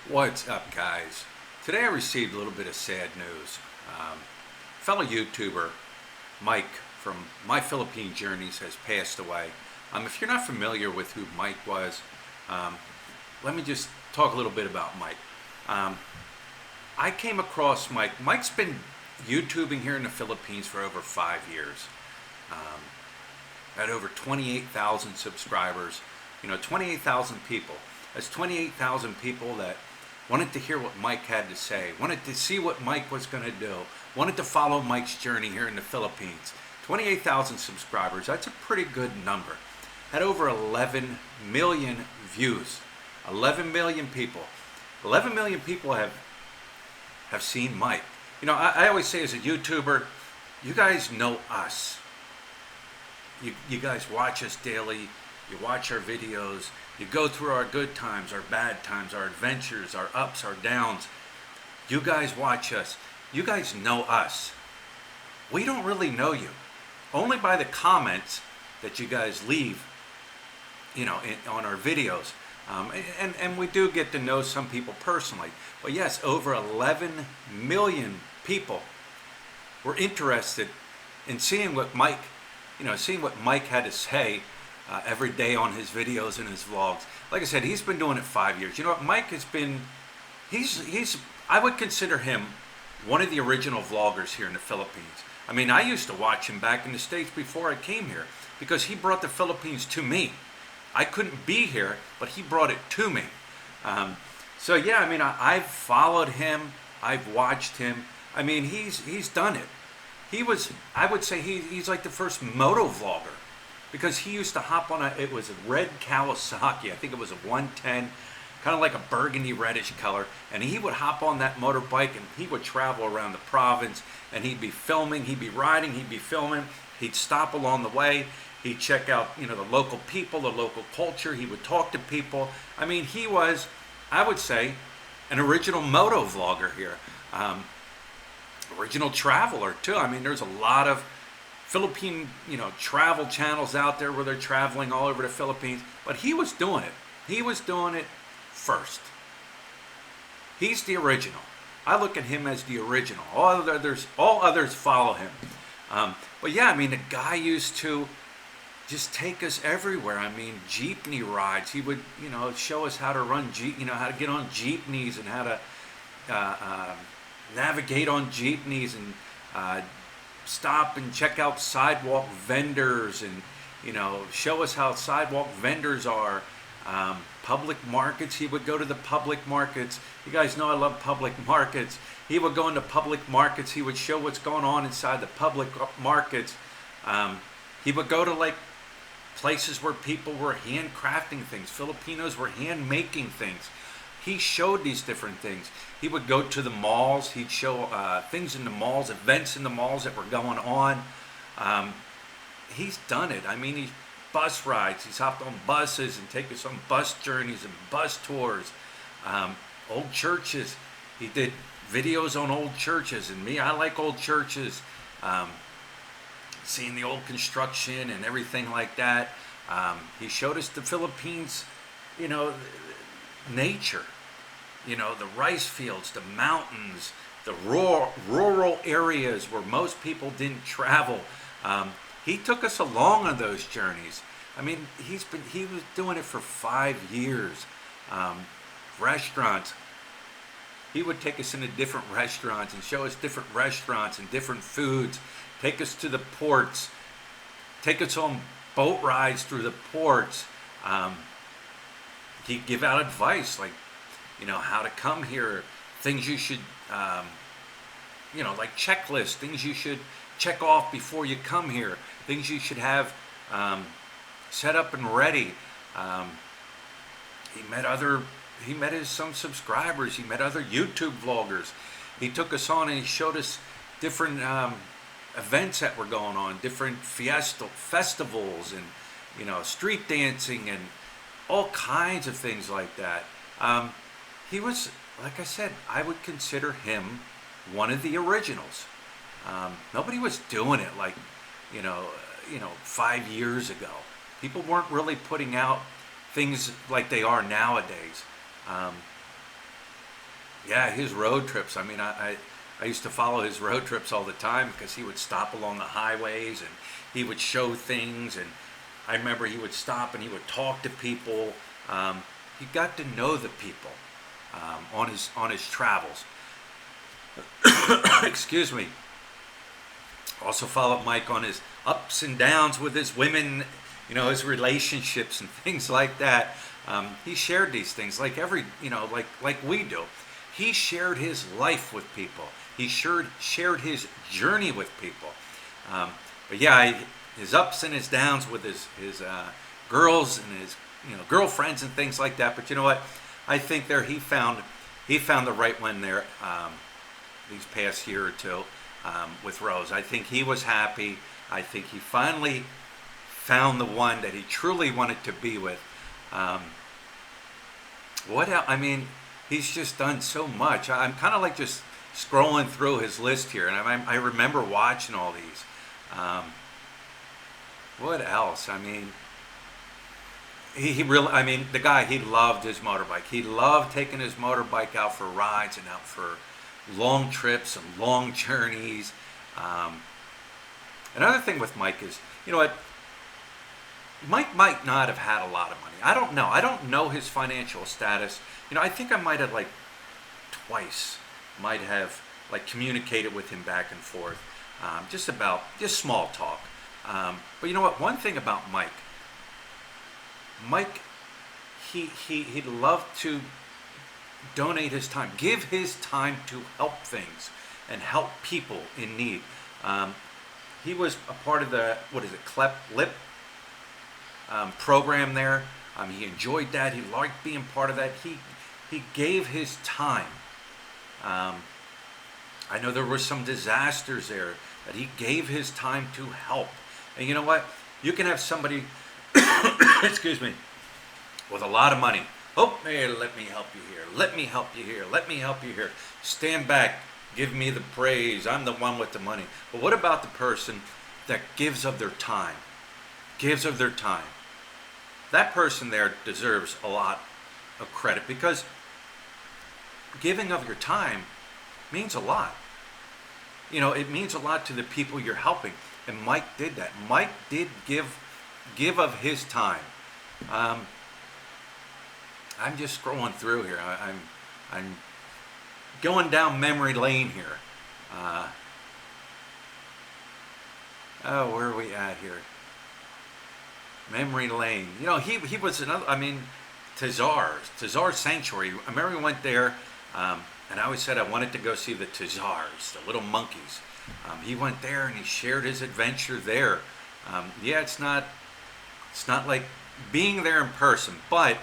What's up, guys? Today I received a little bit of sad news. Fellow YouTuber Mike from My Philippine Journeys has passed away. If you're not familiar with who Mike was, let me just talk a little bit about Mike. I came across Mike. Mike's been YouTubing here in the Philippines for over 5 years. Had over 28,000 subscribers. 28,000 people. That's 28,000 people that wanted to hear what Mike had to say, wanted to see what Mike was going to do, wanted to follow Mike's journey here in the Philippines. 28,000 subscribers, that's a pretty good number. Had over 11 million views. 11 million people. 11 million people have seen Mike. I always say as a YouTuber, you guys know us. You guys watch us daily. You watch our videos. You go through our good times, our bad times, our adventures, our ups, our downs. You guys watch us. You guys know us. We don't really know you. Only by the comments that you guys leave, on our videos. And we do get to know some people personally. But yes, over 11 million people were interested in seeing what Mike had to say every day on his videos and his vlogs. Like I said, he's been doing it 5 years. You know what, Mike has been, I would consider him one of the original vloggers here in the Philippines. I used to watch him back in the States before I came here because he brought the Philippines to me. I couldn't be here, but he brought it to me. I've followed him. I've watched him. He's done it. I would say he's like the first moto vlogger. Because he used to hop on it was a red Kawasaki, I think it was a 110, kind of like a burgundy reddish color, and he would hop on that motorbike and he would travel around the province and he'd be filming, he'd be riding, he'd be filming, he'd stop along the way, he'd check out, the local people, the local culture, he would talk to people. He was, I would say, an original moto vlogger here. Original traveler too. There's a lot of Philippine, travel channels out there where they're traveling all over the Philippines, but he was doing it. He was doing it first. He's the original. I look at him as the original. All others follow him. The guy used to just take us everywhere. Jeepney rides. He would, show us how to run how to get on jeepneys and how to navigate on jeepneys and stop and check out sidewalk vendors and show us how sidewalk vendors are. Public markets, he would go to the public markets. You guys know I love public markets. He would go into public markets. He would show what's going on inside the public markets. He would go to places where people were handcrafting things. Filipinos were hand making things. He showed these different things. He would go to the malls. He'd show things in the malls, events in the malls that were going on. He's done it. He's bus rides. He's hopped on buses and taken us on bus journeys and bus tours. Old churches. He did videos on old churches. And me, I like old churches. Seeing the old construction and everything like that. He showed us the Philippines, nature, the rice fields, the mountains, the rural areas where most people didn't travel. He took us along on those journeys. He was doing it for 5 years. Restaurants. He would take us into different restaurants and show us different restaurants and different foods. Take us to the ports. Take us on boat rides through the ports. He'd give out advice like, how to come here, things you should, like checklists, things you should check off before you come here, things you should have set up and ready. He met some subscribers. He met other YouTube vloggers. He took us on and he showed us different events that were going on, different festivals and, street dancing and all kinds of things like that. He was, like I said, I would consider him one of the originals. Nobody was doing it 5 years ago. People weren't really putting out things like they are nowadays. Yeah, his road trips. I mean, I used to follow his road trips all the time because he would stop along the highways and he would show things. And I remember he would stop and he would talk to people. He got to know the people on his travels. Excuse me. Also followed Mike on his ups and downs with his women, his relationships and things like that. He shared these things like like we do. He shared his life with people. He shared his journey with people. But yeah, his ups and his downs with his girls and his girlfriends and things like that. But you know what? I think there he found the right one there these past year or two with Rose. I think he was happy. I think he finally found the one that he truly wanted to be with. What else? I mean, he's just done so much. I'm kind of like just scrolling through his list here, and I remember watching all these. What else? I mean, he really, I mean, the guy, he loved his motorbike. He loved taking his motorbike out for rides and out for long trips and long journeys. Another thing with Mike is, you know what? Mike might not have had a lot of money. I don't know. I don't know his financial status. I think I might have twice might have communicated with him back and forth, just small talk. But you know what? One thing about Mike, he'd love to donate his time, give his time to help things and help people in need. He was a part of the, CLEP LIP program there. He enjoyed that. He liked being part of that. He gave his time. I know there were some disasters there that he gave his time to help. And you know what? You can have somebody, excuse me, with a lot of money. Oh, hey, let me help you here. Let me help you here. Let me help you here. Stand back. Give me the praise. I'm the one with the money. But what about the person that gives of their time? Gives of their time. That person there deserves a lot of credit because giving of your time means a lot. It means a lot to the people you're helping. And Mike did that. Mike did give of his time. I'm just scrolling through here. I'm going down memory lane here. Where are we at here? Memory lane. He was another. I mean, Tazar Sanctuary. I remember we went there, and I always said I wanted to go see the Tazars, the little monkeys. He went there and he shared his adventure there. Yeah, it's not like being there in person, but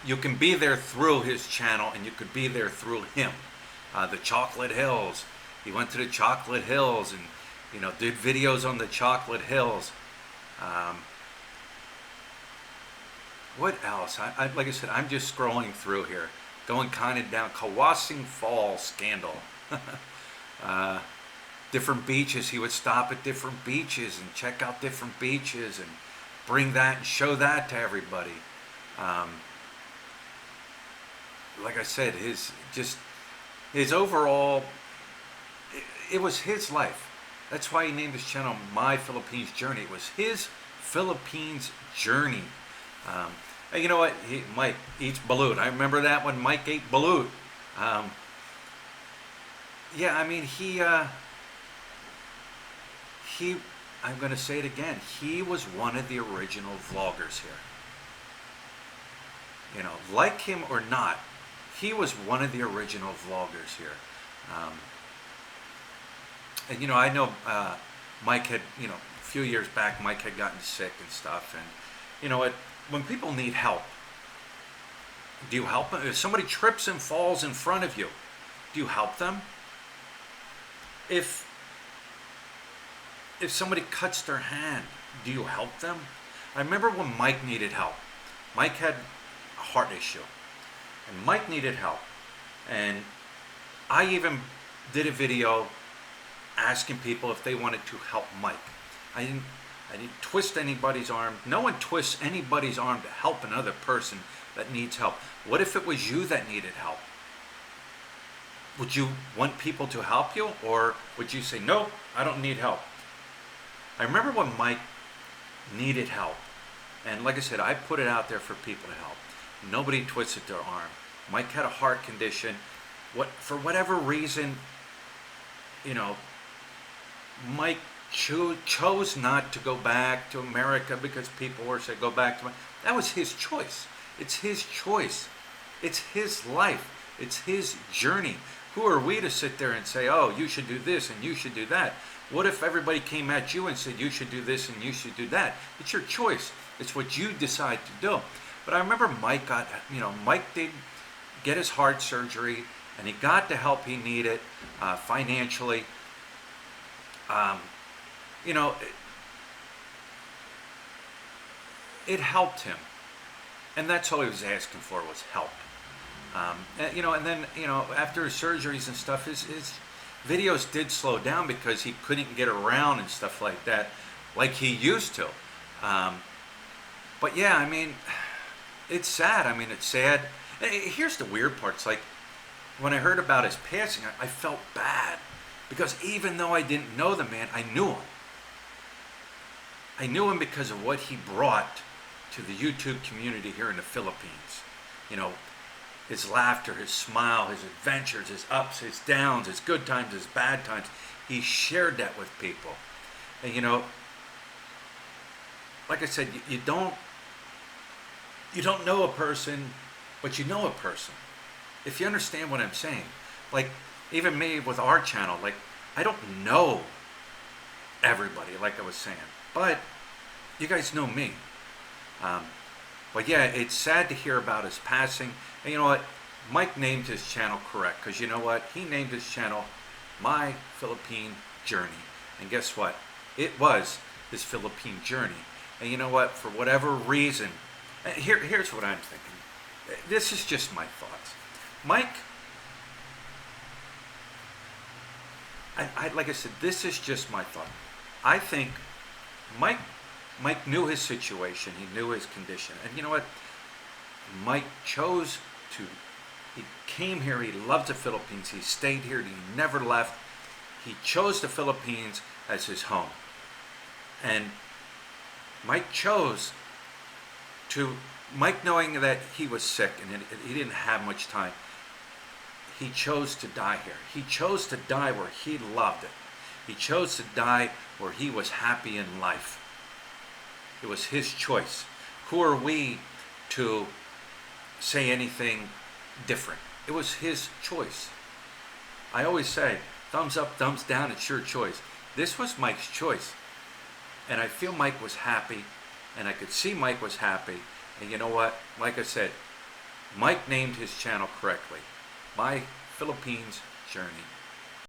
you can be there through his channel and you could be there through him. The Chocolate Hills. He went to the Chocolate Hills and did videos on the Chocolate Hills. What else? Like I said, I'm just scrolling through here, going kind of down. Kawasing Falls scandal. Different beaches. He would stop at different beaches and check out different beaches and bring that and show that to everybody. Like I said, his overall, it was his life. That's why he named his channel My Philippines Journey. It was his Philippines journey. And you know what? Mike eats balut. I remember that when Mike ate balut. Yeah, I mean, I'm going to say it again. He was one of the original vloggers here. Like him or not, he was one of the original vloggers here. And I know Mike had, a few years back, Mike had gotten sick and stuff. And you know what? When people need help, do you help them? If somebody trips and falls in front of you, do you help them? If somebody cuts their hand, do you help them? I remember when Mike needed help. Mike had a heart issue, and Mike needed help. And I even did a video asking people if they wanted to help Mike. I didn't twist anybody's arm. No one twists anybody's arm to help another person that needs help. What if it was you that needed help? would you want people to help you, or would you say, no, I don't need help? I remember when Mike needed help, and like I said, I put it out there for people to help. Nobody twisted their arm. Mike had a heart condition. For whatever reason, you know, Mike chose not to go back to America because people were saying, go back to America. That was his choice. It's his choice. It's his life. It's his journey. Who are we to sit there and say, oh, you should do this and you should do that? What if everybody came at you and said, you should do this and you should do that? It's your choice. It's what you decide to do. But I remember Mike did get his heart surgery, and he got the help he needed financially. It helped him, and that's all he was asking for was help. And then after his surgeries and stuff, his videos did slow down because he couldn't get around and stuff like that, like he used to. But yeah, I mean, it's sad. I mean, it's sad. Here's the weird part. It's like when I heard about his passing, I felt bad because even though I didn't know the man, I knew him. I knew him because of what he brought to the YouTube community here in the Philippines. You know, his laughter, his smile, his adventures, his ups, his downs, his good times, his bad times. He shared that with people. And like I said, you don't know a person, but you know a person. If you understand what I'm saying. Like, even me with our channel, like, I don't know everybody, like I was saying. But you guys know me. But yeah, it's sad to hear about his passing. And you know what? Mike named his channel correct, because you know what? He named his channel My Philippine Journey. And guess what? It was his Philippine journey. And you know what? For whatever reason, here's what I'm thinking. This is just my thoughts. Mike, like I said, this is just my thought. I think Mike knew his situation. He knew his condition. And you know what? Mike chose to. He came here. He loved the Philippines. He stayed here. He never left. He chose the Philippines as his home. And Mike chose to, Mike knowing that he was sick and he didn't have much time, he chose to die here. He chose to die where he loved it. He chose to die where he was happy in life. It was his choice. Who are we to say anything different? It was his choice. I always say, thumbs up, thumbs down, it's your choice. This was Mike's choice. And I feel Mike was happy, and I could see Mike was happy. And you know what? Like I said, Mike named his channel correctly. My Philippines Journey.